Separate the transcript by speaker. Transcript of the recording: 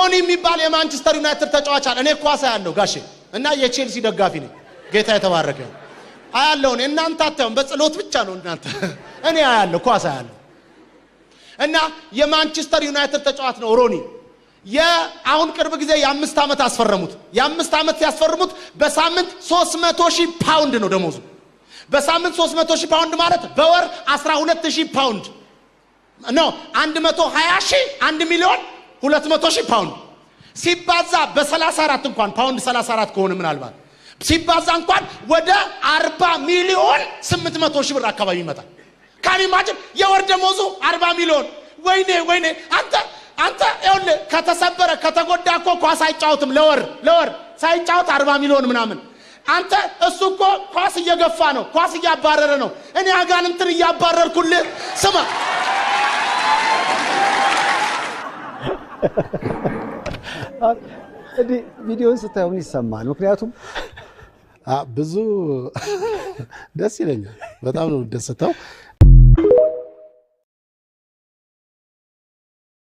Speaker 1: ሮኒ የሚባል የማንቸስተር ዩናይትድ ተጫዋች አለ እኔ ኳስ ያለው ጋሼ እና የቼልሲ ደጋፊ ነኝ ጌታ የተባረከ አያለው እናንተ አታዩም በጸሎት ብቻ ነው እናንተ እኔ አያለው ኳስ አያለው እና የማንቸስተር ዩናይትድ ተጫዋች ነው ሮኒ አሁን ቅርብ ጊዜ የ5 ዓመት አስፈረሙት የ5 ዓመት ሲያስፈርሙት በሳምንት 300,000 ፓውንድ ነው ደሞዙ በሳምንት 300,000 ፓውንድ ማለት በወር 12,000 ፓውንድ ነው 120,000 1,200,000 ፓውንድ ሲባዛ በ34 እንኳን ፓውንድ 34 ከሆነ ምናልባት ሲባዛ እንኳን ወደ 40,800,000 ብር አካባቢ ይመጣል ካን ኢማጂን የወር ደሞዙ 40 ሚሊዮን ወይኔ አንተ ይሁን ከተሰበረ ከተጎዳ እኮ ኳስ አይጫወትም ለወር ሳይጫወት 40 ሚሊዮን ምናምን አንተ እሱ እኮ ኳስ እየገፋ ነው ኳስ እያባረረ ነው እኔ አጋንንትን እያባረርኩልህ ስማ
Speaker 2: እዲ ቪዲዮን ስታዩን ይሰማል ምክንያቱም
Speaker 3: ብዙ ደስ ይለኛል በጣም ነው ደስታው